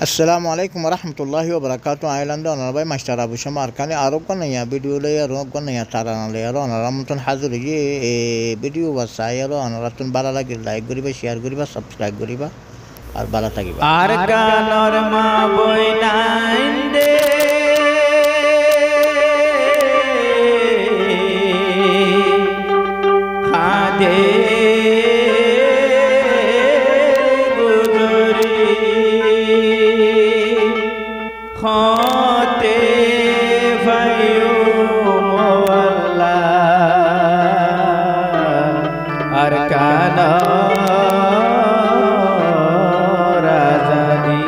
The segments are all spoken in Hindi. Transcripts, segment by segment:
अस्सलामु अलैकुम वरहमतुल्लाहि वबरकातुहू आइलैंड भाई मास्टर अबू शमा अरकानी आरोप कर नहीं वीडियो ले रोक कर नहीं तारा ले रमतन हाजिर ये वीडियो बसाई रतन बाला लगे लाइक करिबा शेयर करिबा सब्सक्राइब करिबा और बाला থাকিবা আরকানর মা বইনাইন্দে হাদে खाते भयो मोवल्ला अरकान राजानी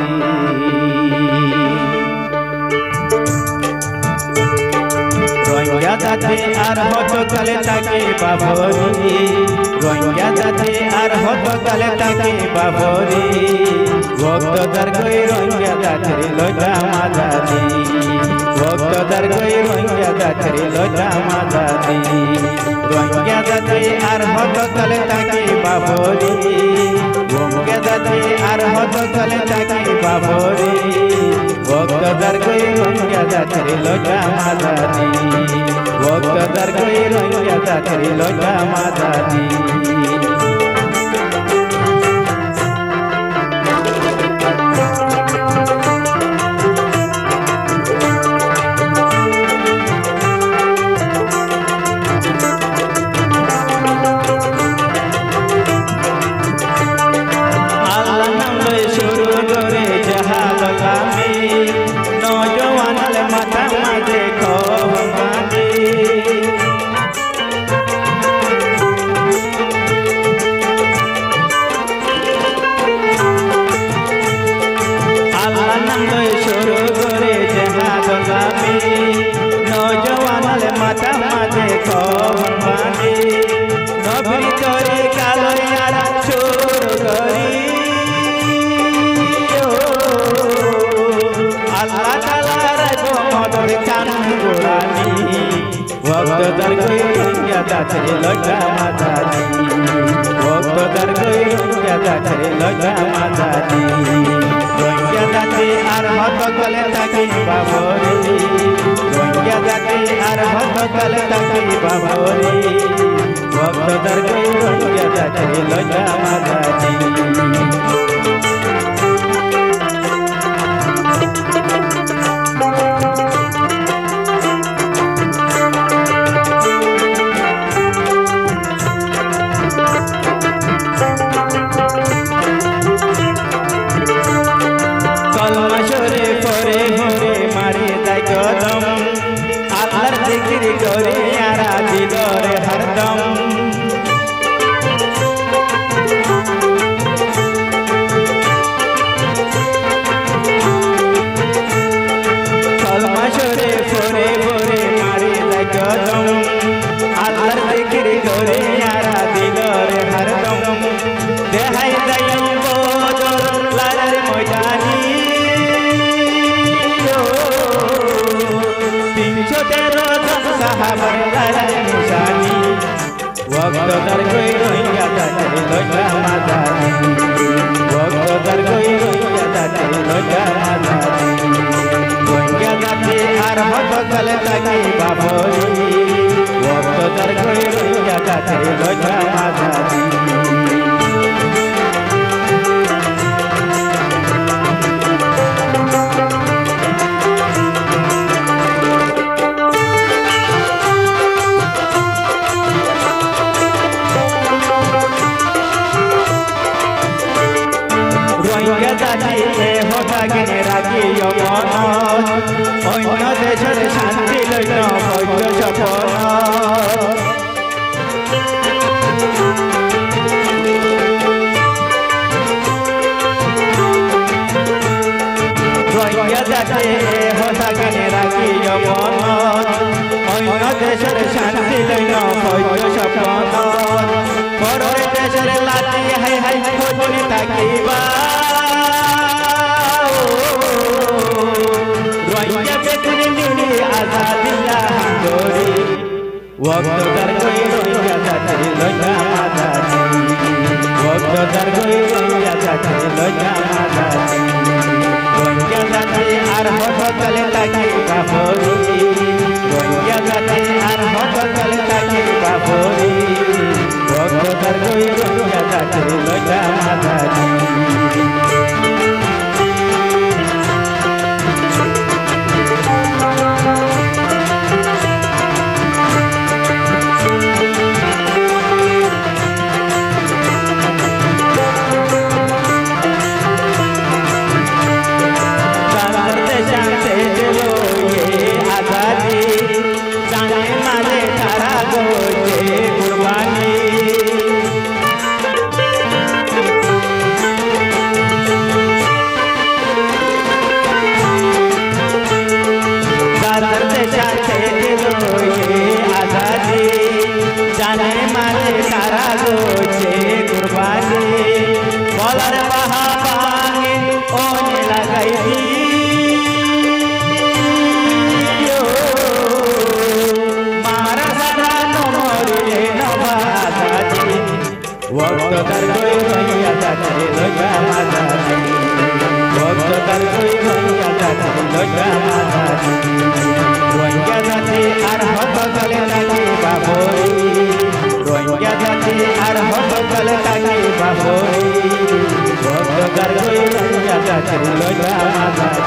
रोहिंग्या जाते आर हतो काले ताके बाबरी रोहिंग्या जाते आर हतो काले ताके बाबरी भक्त दरगई रोहिंग्या जाते लोटा माजादी भक्त दरगई रोहिंग्या जाते लोटा माजादी रोहिंग्या जाते आर हतो काले ताके बाबरी रोहिंग्या जाते आर हतो काले ताके बाबरी भक्त दरगई रोहिंग्या जाते लोटा माजादी भक्त दरगई रोहिंग्या जाते लोटा माजादी माता माते खबानी नबरी तोरे कालयारा चोर करी अल्लाह ताला रगो मदर कान गोरानी वक्त दरगई रोहिंग्या जाते लोटा माजादी वक्त दरगई रोहिंग्या जाते लोटा माजादी रोहिंग्या जाते आर हत कले ताके बाबरी रोहिंग्या जाते आर हत कले ताके बाबरी वक्त दरगई रोहिंग्या जाते लोटा माजादी जिक्र करे यारा दिलरे हरदम कलमा शरे फोरे फोरे मारे लगदम अल्लाहर जिक्र करे यारा दिलरे हरदम देहाई दयम बदर लाल मयदानी 313 साहबर लाल निशानी वक्त दरगई रोहिंग्या जाते लोटा माजादी वक्त दरगई रोहिंग्या जाते लोटा माजादी रोहिंग्या जाते आर हत कले ताके बाबरी वक्त दरगई रोहिंग्या जाते लोटा माजादी रोहिंग्या जाति होटागिने राखी मन अन्य देशर शांति लैन भव्य सपन रोहिंग्या जाति होटागिने राखी मन अन्य देशर शांति लैन भव्य सपन बड़े देशर लाती हाय हाय खोजने ताकिबा रोहिंग्या बेकरी मिली आजादिया गोरी वक्त दरगई रोहिंग्या जाते लोटा माजादी ভক্ত তার কই রইয়া যাচ্ছে লইয়া মাঝারি ভক্ত তার কই রইয়া যাচ্ছে লইয়া মাঝারি রইয়া যাচ্ছে আর হব গলে লাগে বাবই রইয়া যাচ্ছে আর হব গলে লাগে বাবই ভক্ত তার কই রইয়া যাচ্ছে লইয়া মাঝারি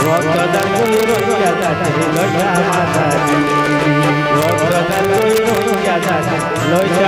ভক্ত তার কই রইয়া যাচ্ছে লইয়া মাঝারি ভক্ত তার কই রইয়া যাচ্ছে লইয়া